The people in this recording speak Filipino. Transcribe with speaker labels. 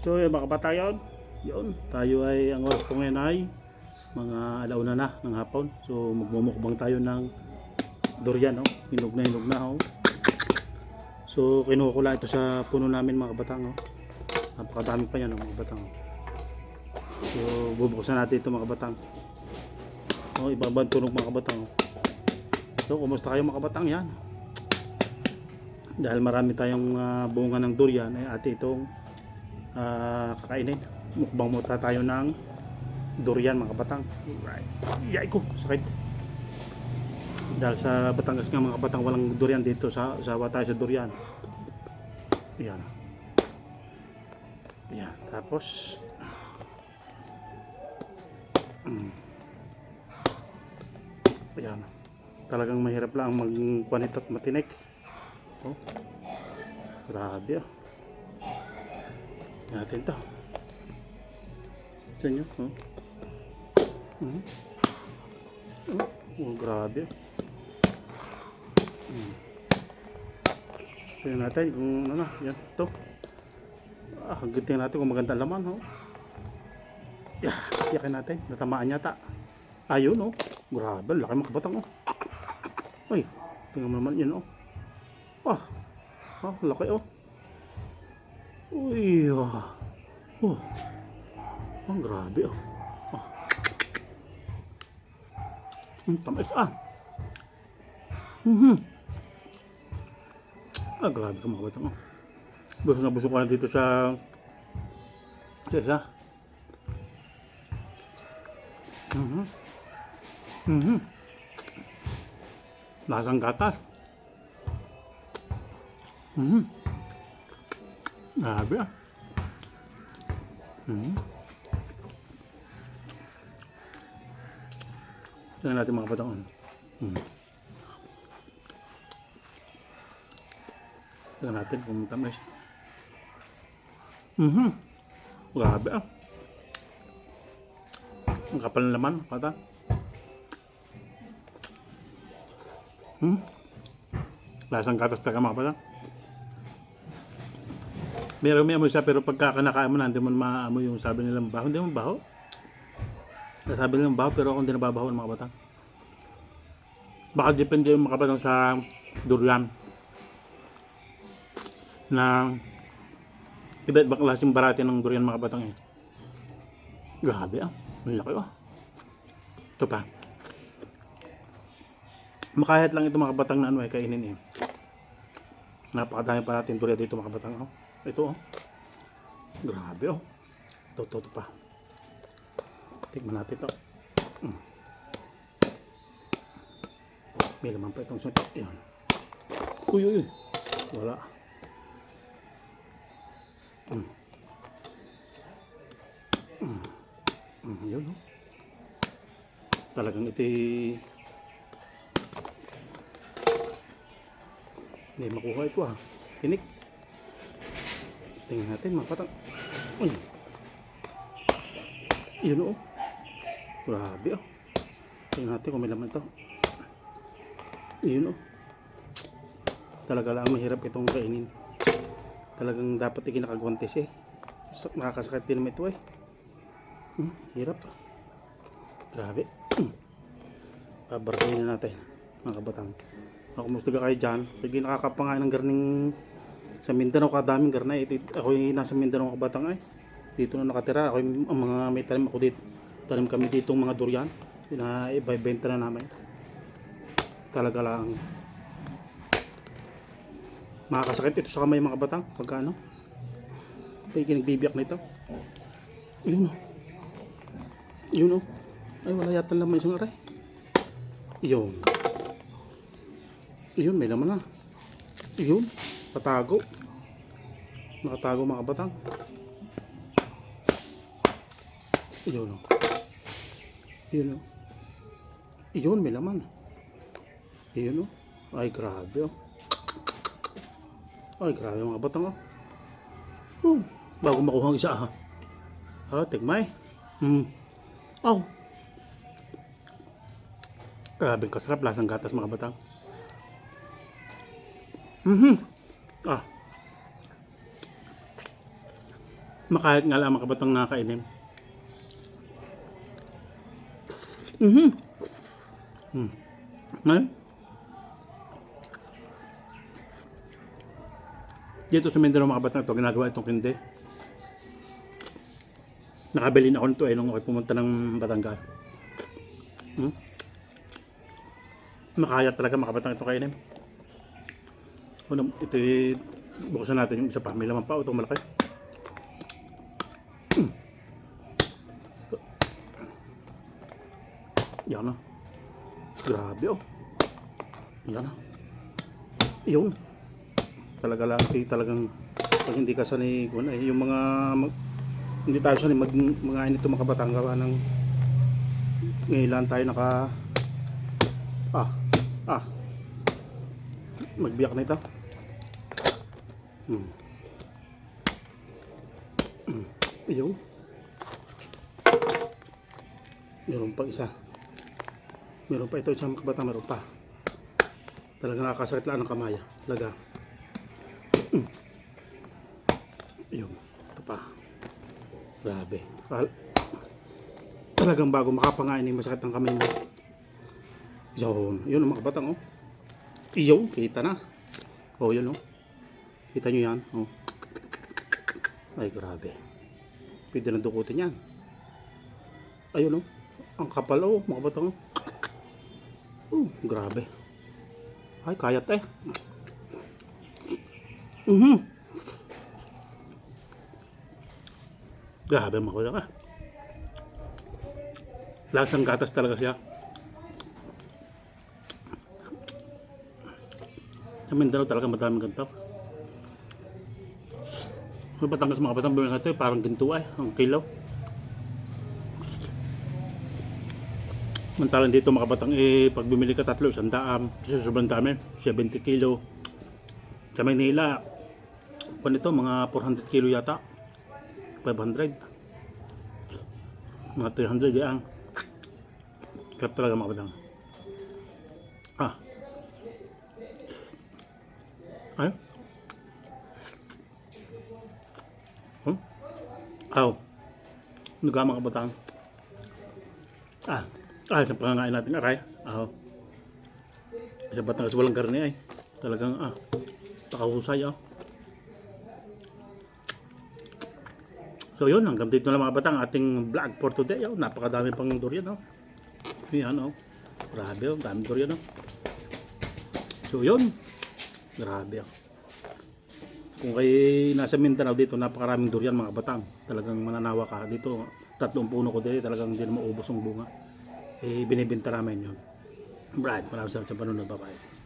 Speaker 1: So yung mga kabatayon, yun, tayo ay, ang oras po ngayon ay mga alauna na ng hapon. So magmumukbang tayo ng durian, oh. Hinog na, oh. So kinuha ko lang ito sa puno namin mga kabatang, oh. Napakadami pa yan, oh, mga kabatang, oh. So bubuksan natin ito mga kabatang. Oh, ibabad tunog mga kabatang, oh. So kumusta kayo mga kabatang yan? Dahil marami tayong bunga ng durian ay ate itong kakainin. Mukbang muna tayo ng durian mga kabatang. Right. Yay ko, sakit. Dahil sa Batangas nga mga kabatang walang durian dito, sawa tayo sa durian. Yan. Yan. Tapos yan. Talagang mahirap lang magkuanit at matinik. Oh. Grabe, ah. Natin to. Sa inyo, oh. Oh, grabe. Tingnan natin kung ano na, yan, to. Tingnan natin kung maganda laman, oh. Yakin natin, natamaan yata. Ayun, oh. Grabe, laki mga kabatang, oh. Ay, tingnan mo naman yun, oh. Laki, oh. Uy, ang grabe, oh. Tamis, grabe ka mga kabatang, oh. Busog na busog ko na dito sa isa. Lasang gatas. Grabe, ah. Tingnan natin mga kabatang. Tingnan natin kung tamis. Grabe, ah. Ang kapal ng laman, kata. Lasang gatas talaga mga kabatang. Meron may amoy siya pero pagka kinakain mo na hindi mo maamoy yung sabi nilang baho. Hindi mo baho. Nasabi nilang baho pero ako hindi nababaho ng mga kabatang. Baka depende yung mga kabatang sa durian. Na iba't ibang klaseng barati ng durian mga kabatang, eh. Grabe, ah. Malaki, ah. Ito pa. Makahit lang ito mga kabatang na ano ay kainin, eh. Napakadami pa natin durian dito mga kabatang, oh. Ito, oh. Grabe, oh. Ito pa. Tikman natin ito. May laman pa itong suntok. Yan. Uy. Wala. Yun, oh. Talagang ito hindi makuha ito, ah. Tinik. Tingnan natin mga patang. Yun, oh. Grabe, oh. Tingnan natin kung may laman ito. Yun, oh. Talaga lang mahirap itong kainin. Talagang dapat ikinakagwantes, eh. Nakakasakit din naman ito, eh. Hirap. Grabe. Pabarkayin na natin mga kabatang. Kumusta ka kayo dyan? Sige, nakakapangain ng garning sa Mindanao, kadaming garnay. Ako yung nasa Mindanao mga kabatang, ay dito na nakatira. Ako yung mga may tanim ako dito. Tanim kami dito mga durian na ibenta na namin. Talaga lang makakasakit ito sa kamay mga kabatang pagka ano ay kinagbibiyak na ito. Yun, oh. Yun, oh. Ay wala yata laman isang aray. Yun, may laman na. Yun, nakatago mga kabatang. Yun, oh. Yun, may laman. Yun, oh. Ay grabe, oh. Ay grabe mga kabatang, oh. Bago makuha ang isa, ha. Tigmay. Grabe kasarap, lasang gatas mga kabatang. Makahit nga lang mga kabatang nakakainin. Mhm. Hmm. Ngayon, dito sa Mindanao mga kabatang ito, ginagawa itong kinde. Nakabili na ako nito nung ako pumunta ng Batangas. Hmm? Makaya talaga mga kabatang ito kainin. Ito buksan natin yung isa pa. May laman pa itong malaki. Yan na. Grabe oh. Yan na. Yun. Talaga lang talagang pag hindi ka sanay yung mga hindi tayo sanay mga ito mga kabatang gawa ng ngayon tayo naka magbiyak na ito. Ayun. Meron pa isa. Meron pa ito isang mga kabatang, meron pa. Talaga nakakasakit lang ng kamay. Talaga. Ayun. Ito pa. Grabe. Talagang bago makapangain yung masakit ng kamay mo. Yun. Yun ang mga kabatang oh. Iyo, kita na. Oh, yun oh. Kita nyo yan. Oh. Ay, grabe. Pwede na dukutin yan. Ayun oh. Ang kapal oh, mga kabatang oh. Grabe. Ay, kayat eh. Grabe mga kabatang ah. Lasang gatas talaga siya. Sa Mindanao talaga madaming ganito. Sa Batangas mga kabatang bumili natin parang ginto ay ang kilo. Mantalan dito mga kabatang pag bumili ka tatlo, 100 kasi sobrang dami, 70 kilo. Sa Manila, kung ito mga 400 kilo yata, 500, mga 300 yan. Sarap talaga mga kabatang. Ay? Aw. Ano ka mga kabatang? Sa pangangain natin aray. Sa Batangas walang karne ay. Talagang pakahusay So yun, hanggang dito na mga kabatang ating vlog for today. Napakadami pang durian Yan grabe daming durian So yun. Grabe Kung kayo nasa Mindanao dito, napakaraming durian mga kabatang. Talagang mananawa ka dito. 3 puno ko dito, talagang hindi na maubos ang bunga. Binibenta namin yun. Brad, maraming salamat sa panunod. Bye-bye.